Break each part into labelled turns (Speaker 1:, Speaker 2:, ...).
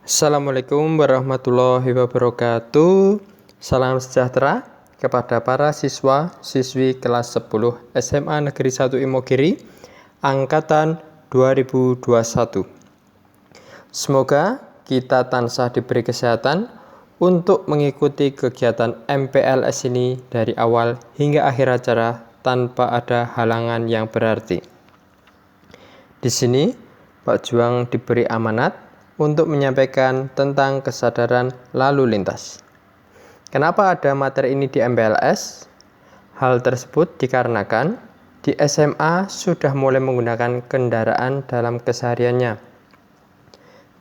Speaker 1: Assalamualaikum warahmatullahi wabarakatuh. Salam sejahtera kepada para siswa-siswi kelas 10 SMA Negeri 1 Imogiri angkatan 2021. Semoga kita tansah diberi kesehatan untuk mengikuti kegiatan MPLS ini dari awal hingga akhir acara tanpa ada halangan yang berarti. Di sini Pak Juang diberi amanat untuk menyampaikan tentang kesadaran lalu lintas. Kenapa ada materi ini di MPLS? Hal tersebut dikarenakan di SMA sudah mulai menggunakan kendaraan dalam kesehariannya,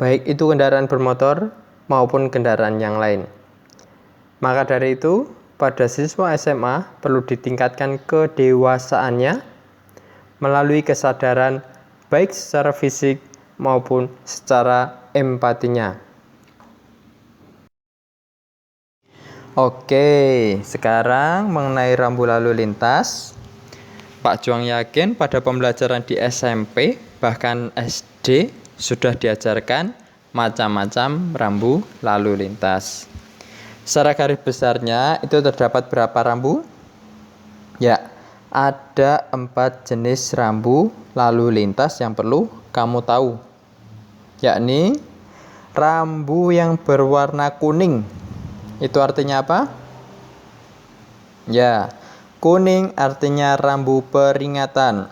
Speaker 1: baik itu kendaraan bermotor maupun kendaraan yang lain. Maka dari itu, pada siswa SMA perlu ditingkatkan kedewasaannya melalui kesadaran baik secara fisik maupun secara empatinya. Oke, sekarang mengenai rambu lalu lintas. Pak Juang yakin pada pembelajaran di SMP bahkan SD sudah diajarkan macam-macam rambu lalu lintas. Secara garis besarnya itu terdapat berapa rambu? Ya, ada 4 jenis rambu lalu lintas yang perlu kamu tahu, yakni rambu yang berwarna kuning. Itu artinya apa? Ya, kuning artinya rambu peringatan.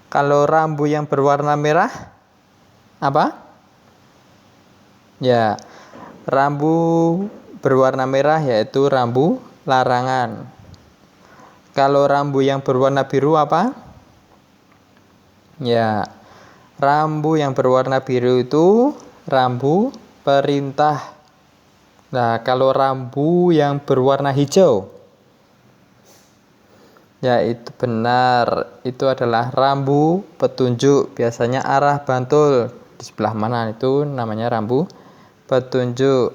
Speaker 1: Kalau rambu yang berwarna merah, apa? Ya, rambu berwarna merah yaitu rambu larangan. Kalau rambu yang berwarna biru apa? Ya, rambu yang berwarna biru itu rambu perintah. Nah, kalau rambu yang berwarna hijau, ya itu benar, itu adalah rambu petunjuk. Biasanya arah Bantul di sebelah mana itu namanya rambu petunjuk.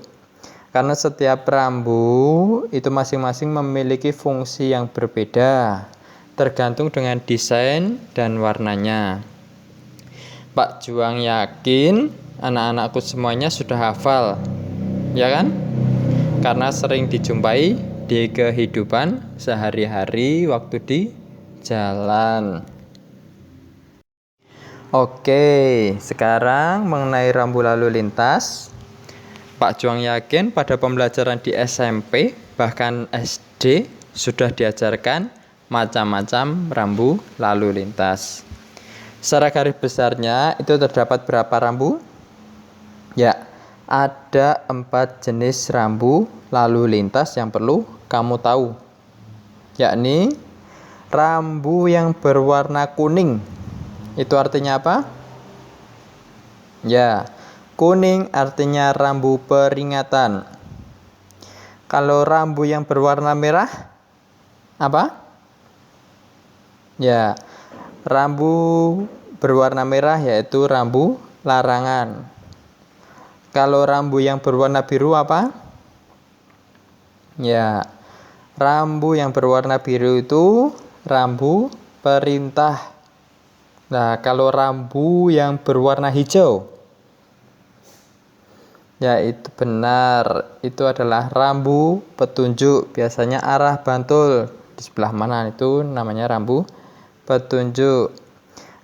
Speaker 1: Karena setiap rambu itu masing-masing memiliki fungsi yang berbeda, tergantung dengan desain dan warnanya. Pak Juang yakin anak-anakku semuanya sudah hafal, ya kan? Karena sering dijumpai di kehidupan sehari-hari waktu di jalan. Oke, sekarang mengenai rambu lalu lintas. Pak Juang yakin pada pembelajaran di SMP bahkan SD sudah diajarkan macam-macam rambu lalu lintas. Secara garis besarnya itu terdapat berapa rambu? Ya, ada 4 jenis rambu lalu lintas yang perlu kamu tahu, yakni rambu yang berwarna kuning. Itu artinya apa? Ya, kuning artinya rambu peringatan. Kalau rambu yang berwarna merah, apa? Ya, rambu berwarna merah yaitu rambu larangan. Kalau rambu yang berwarna biru apa? Ya, rambu yang berwarna biru itu rambu perintah. Nah, kalau rambu yang berwarna hijau, ya itu benar, itu adalah rambu petunjuk. Biasanya arah Bantul di sebelah mana itu namanya rambu petunjuk.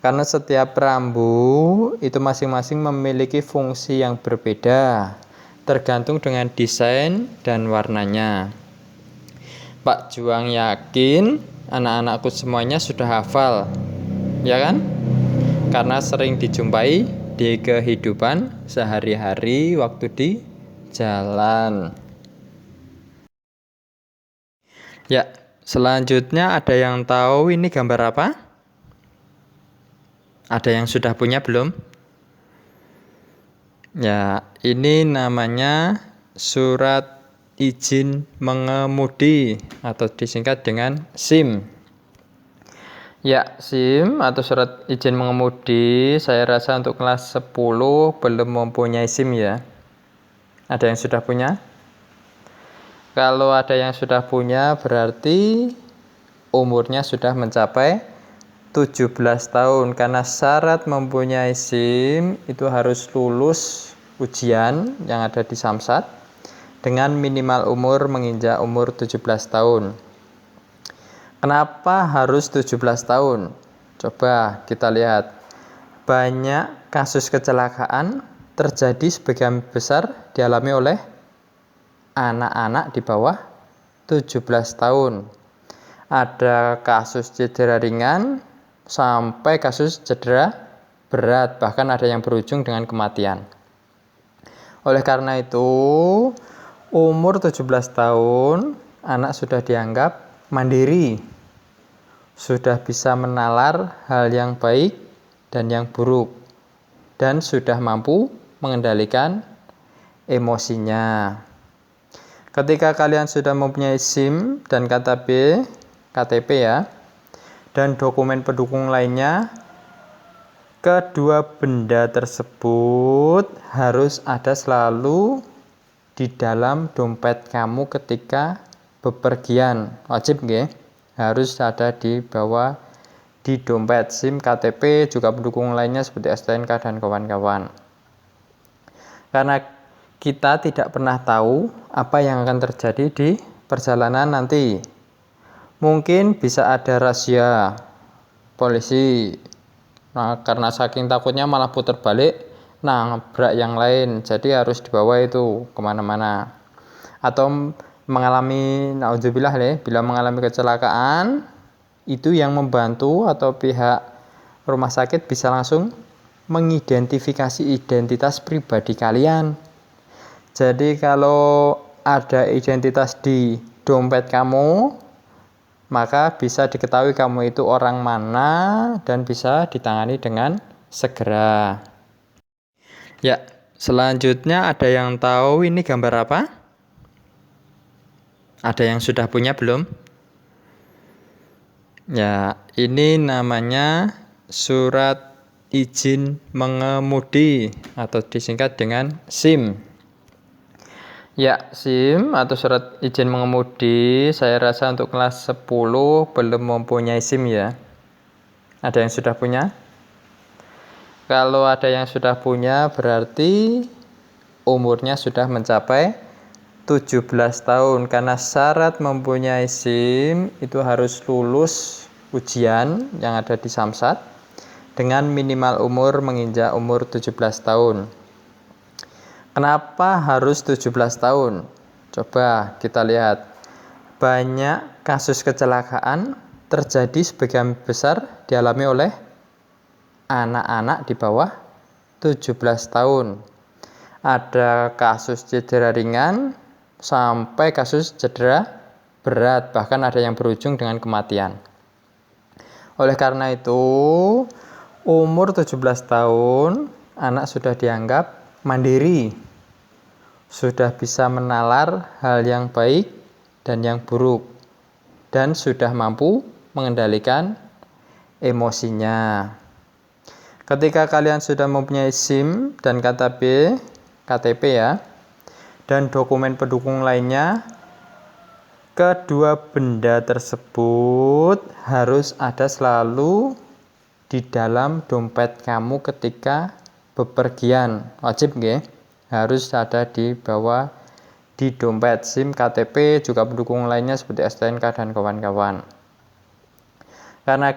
Speaker 1: Karena setiap rambu itu masing-masing memiliki fungsi yang berbeda, tergantung dengan desain dan warnanya. Pak Juang yakin anak-anakku semuanya sudah hafal, ya kan? Karena sering dijumpai di kehidupan sehari-hari waktu di jalan. Ya, selanjutnya ada yang tahu ini gambar apa? Ada yang sudah punya belum? Ya, ini namanya surat izin mengemudi atau disingkat dengan SIM. Ya, SIM atau surat izin mengemudi saya rasa untuk kelas 10 belum mempunyai SIM ya. Ada yang sudah punya? Kalau ada yang sudah punya berarti umurnya sudah mencapai 17 tahun, karena syarat mempunyai SIM itu harus lulus ujian yang ada di Samsat dengan minimal umur menginjak umur 17 tahun. Kenapa harus 17 tahun? Coba kita lihat. Banyak kasus kecelakaan terjadi sebagian besar dialami oleh anak-anak di bawah 17 tahun. Ada kasus cedera ringan sampai kasus cedera berat, bahkan ada yang berujung dengan kematian. Oleh karena itu, umur 17 tahun, anak sudah dianggap mandiri, sudah bisa menalar hal yang baik dan yang buruk, dan sudah mampu mengendalikan emosinya. Ketika kalian sudah mempunyai SIM dan KTP ya, dan dokumen pendukung lainnya, kedua benda tersebut harus ada selalu di dalam dompet kamu ketika bepergian. Wajib nggih? Harus ada di bawah di dompet SIM, KTP, juga pendukung lainnya seperti STNK dan kawan-kawan. Karena kita tidak pernah tahu apa yang akan terjadi di perjalanan nanti. Mungkin bisa ada razia polisi. Nah, karena saking takutnya malah putar balik, nabrak yang lain. Jadi harus dibawa itu kemana-mana. Atau mengalami, naudzubillah bila mengalami kecelakaan, itu yang membantu atau pihak rumah sakit bisa langsung mengidentifikasi identitas pribadi kalian. Jadi kalau ada identitas di dompet kamu, maka bisa diketahui kamu itu orang mana dan bisa ditangani dengan segera. Ya, selanjutnya ada yang tahu ini gambar apa? Ada yang sudah punya belum? Ya, ini namanya surat izin mengemudi atau disingkat dengan SIM. Ya, SIM atau surat izin mengemudi saya rasa untuk kelas 10 belum mempunyai SIM ya. Ada yang sudah punya? Kalau ada yang sudah punya berarti umurnya sudah mencapai 17 tahun. Karena syarat mempunyai SIM itu harus lulus ujian yang ada di Samsat dengan minimal umur menginjak umur 17 tahun. Kenapa harus 17 tahun? Coba kita lihat. Banyak kasus kecelakaan terjadi sebagian besar dialami oleh anak-anak di bawah 17 tahun. Ada kasus cedera ringan sampai kasus cedera berat, bahkan ada yang berujung dengan kematian. Oleh karena itu, umur 17 tahun, anak sudah dianggap mandiri, sudah bisa menalar hal yang baik dan yang buruk, dan sudah mampu mengendalikan emosinya. Ketika kalian sudah mempunyai SIM dan KTP ya, dan dokumen pendukung lainnya, kedua benda tersebut harus ada selalu di dalam dompet kamu ketika bepergian. Wajib nggih? Harus ada di bawah di dompet SIM, KTP, juga pendukung lainnya seperti STNK dan kawan-kawan. Karena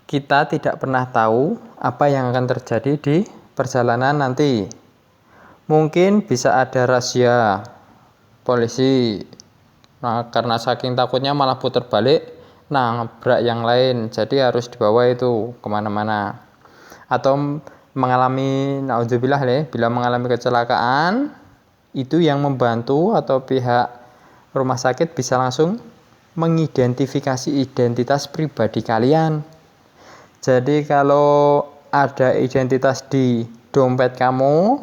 Speaker 1: kita tidak pernah tahu apa yang akan terjadi di perjalanan nanti. Mungkin bisa ada razia polisi. Nah, karena saking takutnya malah putar balik, nabrak yang lain. Jadi harus dibawa itu kemana-mana. Atau mengalami, naudzubillah bila mengalami kecelakaan, itu yang membantu atau pihak rumah sakit bisa langsung mengidentifikasi identitas pribadi kalian. Jadi kalau ada identitas di dompet kamu,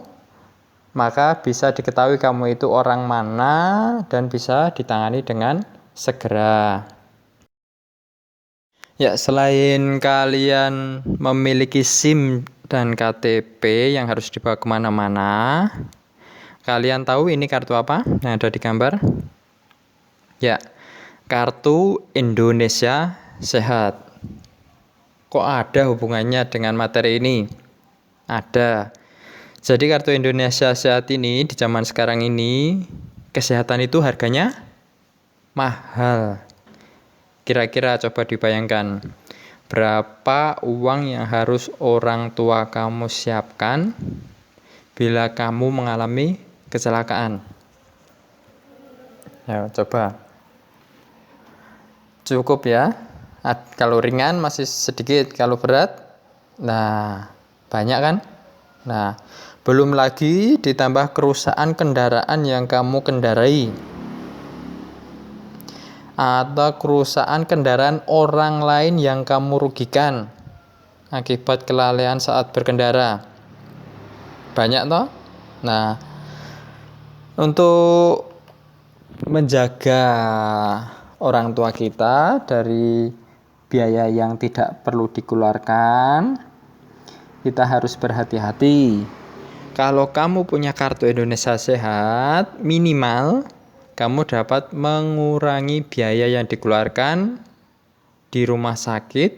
Speaker 1: maka bisa diketahui kamu itu orang mana dan bisa ditangani dengan segera. Ya, selain kalian memiliki SIM dan KTP yang harus dibawa kemana-mana, kalian tahu ini kartu apa yang ada di gambar? Ya, kartu Indonesia Sehat. Kok ada hubungannya dengan materi ini? Ada. Jadi kartu Indonesia Sehat ini di zaman sekarang ini kesehatan itu harganya mahal. Kira-kira coba dibayangkan berapa uang yang harus orang tua kamu siapkan bila kamu mengalami kecelakaan. Ya, coba. Cukup ya. Kalau ringan masih sedikit, kalau berat nah banyak kan? Nah, belum lagi ditambah kerusakan kendaraan yang kamu kendarai atau kerusakan kendaraan orang lain yang kamu rugikan akibat kelalaian saat berkendara. Banyak toh? Nah, untuk menjaga orang tua kita dari biaya yang tidak perlu dikeluarkan, kita harus berhati-hati. Kalau kamu punya kartu Indonesia Sehat, minimal kamu dapat mengurangi biaya yang dikeluarkan di rumah sakit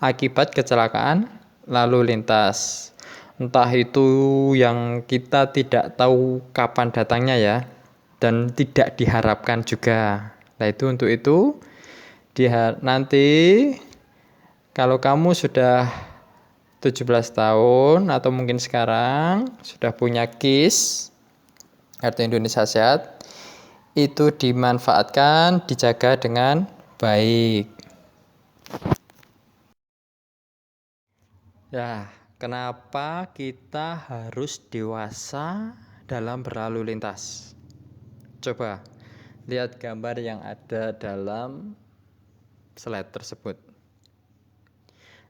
Speaker 1: akibat kecelakaan lalu lintas. Entah itu yang kita tidak tahu kapan datangnya ya, dan tidak diharapkan juga. Nah untuk itu nanti kalau kamu sudah 17 tahun atau mungkin sekarang sudah punya KIS, kartu Indonesia Sehat, itu dimanfaatkan, dijaga dengan baik. Ya, kenapa kita harus dewasa dalam berlalu lintas? Coba lihat gambar yang ada dalam slide tersebut.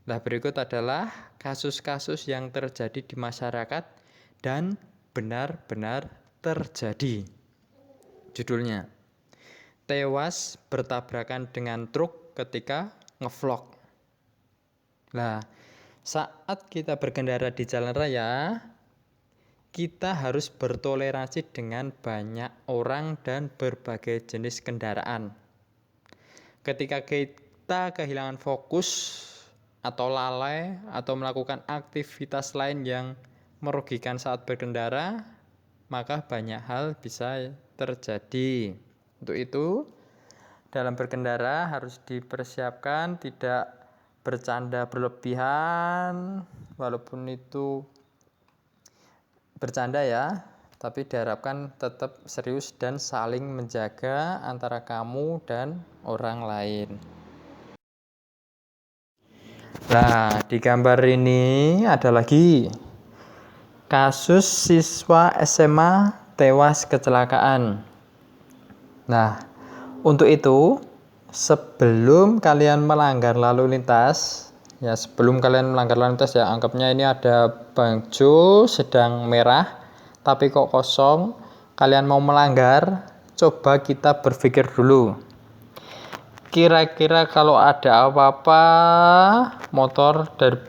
Speaker 1: Nah, berikut adalah kasus-kasus yang terjadi di masyarakat dan benar-benar terjadi. Judulnya, tewas bertabrakan dengan truk ketika ngevlog. Nah, saat kita berkendara di jalan raya, kita harus bertoleransi dengan banyak orang dan berbagai jenis kendaraan. Ketika kita kehilangan fokus atau lalai atau melakukan aktivitas lain yang merugikan saat berkendara, maka banyak hal bisa terjadi. Untuk itu, dalam berkendara harus dipersiapkan tidak bercanda berlebihan, walaupun itu bercanda ya, tapi diharapkan tetap serius dan saling menjaga antara kamu dan orang lain. Nah, di gambar ini ada lagi kasus siswa SMA tewas kecelakaan. Nah, untuk itu sebelum kalian melanggar lalu lintas, ya anggapnya ini ada baju sedang merah tapi kok kosong, kalian mau melanggar, coba kita berpikir dulu. Kira-kira kalau ada apa-apa motor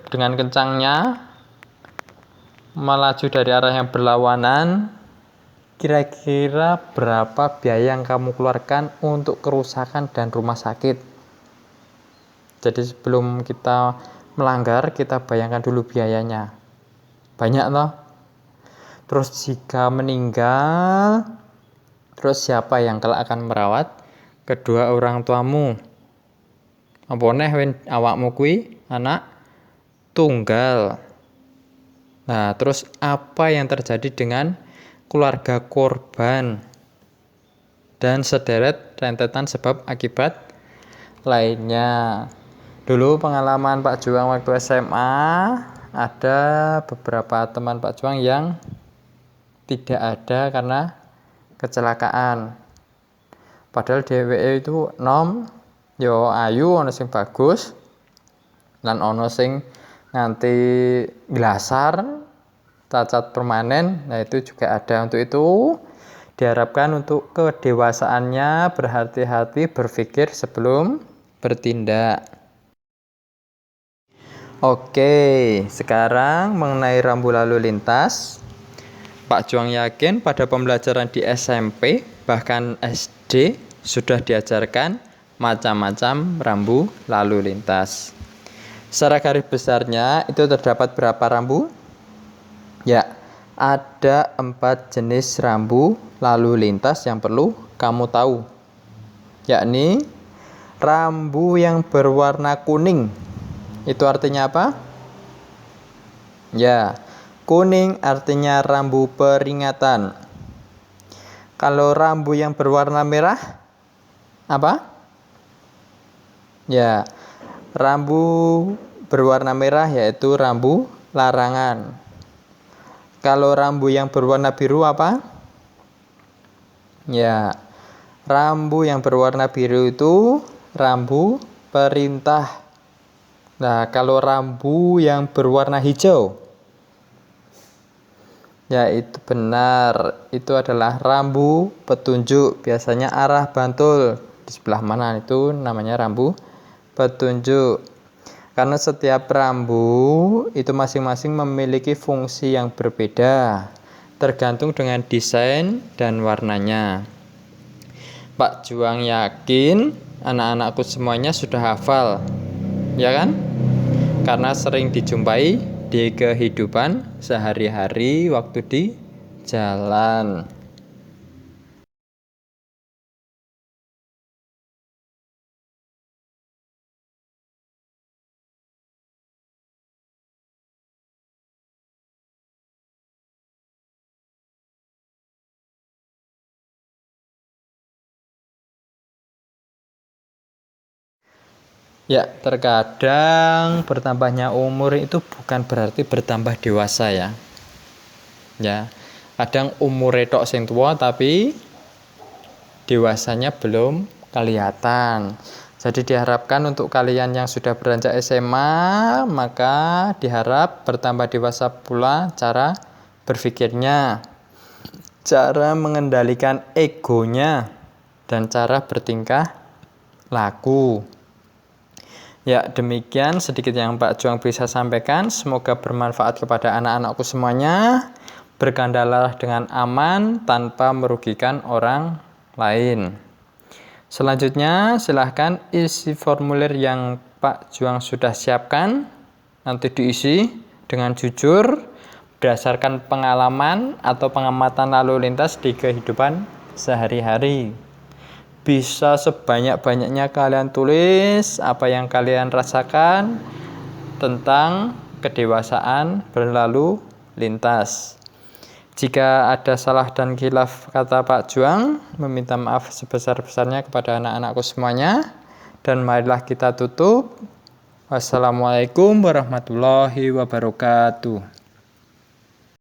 Speaker 1: dengan kencangnya melaju dari arah yang berlawanan, kira-kira berapa biaya yang kamu keluarkan untuk kerusakan dan rumah sakit? Jadi sebelum kita melanggar, kita bayangkan dulu biayanya. Banyak toh? Terus jika meninggal, terus siapa yang kelak akan merawat kedua orang tuamu? Apa neh awakmu kuwi anak tunggal. Nah, terus apa yang terjadi dengan keluarga korban dan sederet rentetan sebab akibat lainnya? Dulu pengalaman Pak Juang waktu SMA, ada beberapa teman Pak Juang yang tidak ada karena kecelakaan. Padahal dheweke itu nom yo ayu, ono sing bagus lan ono sing nganti glasar cacat permanen. Nah, itu juga ada. Untuk itu diharapkan untuk kedewasaannya berhati-hati berpikir sebelum bertindak. Oke, sekarang mengenai rambu lalu lintas. Pak Juang yakin pada pembelajaran di SMP bahkan SD sudah diajarkan macam-macam rambu lalu lintas. Secara garis besarnya itu terdapat berapa rambu? Ya, Ada 4 jenis rambu lalu lintas yang perlu kamu tahu, yakni rambu yang berwarna kuning. Itu artinya apa? Ya, kuning artinya rambu peringatan. Kalau rambu yang berwarna merah, apa? Ya, rambu berwarna merah yaitu rambu larangan. Kalau rambu yang berwarna biru apa? Ya, rambu yang berwarna biru itu rambu perintah. Nah, kalau rambu yang berwarna hijau, ya itu benar, itu adalah rambu petunjuk. Biasanya arah Bantul di sebelah mana, itu namanya rambu petunjuk. Karena setiap rambu itu masing-masing memiliki fungsi yang berbeda, tergantung dengan desain dan warnanya. Pak Juang yakin anak-anakku semuanya sudah hafal, ya kan? Karena sering dijumpai di kehidupan sehari-hari waktu di jalan. Ya, terkadang bertambahnya umur itu bukan berarti bertambah dewasa ya. Ya, kadang umur tok sing tua tapi dewasanya belum kelihatan. Jadi diharapkan untuk kalian yang sudah beranjak SMA, maka diharap bertambah dewasa pula cara berpikirnya, cara mengendalikan egonya, dan cara bertingkah laku. Ya, demikian sedikit yang Pak Juang bisa sampaikan. Semoga bermanfaat kepada anak-anakku semuanya. Berkandalah dengan aman tanpa merugikan orang lain. Selanjutnya, silahkan isi formulir yang Pak Juang sudah siapkan. Nanti diisi dengan jujur, berdasarkan pengalaman atau pengamatan lalu lintas di kehidupan sehari-hari. Bisa sebanyak-banyaknya kalian tulis apa yang kalian rasakan tentang kedewasaan berlalu lintas. Jika ada salah dan khilaf kata Pak Juang, meminta maaf sebesar-besarnya kepada anak-anakku semuanya. Dan marilah kita tutup. Wassalamualaikum warahmatullahi wabarakatuh.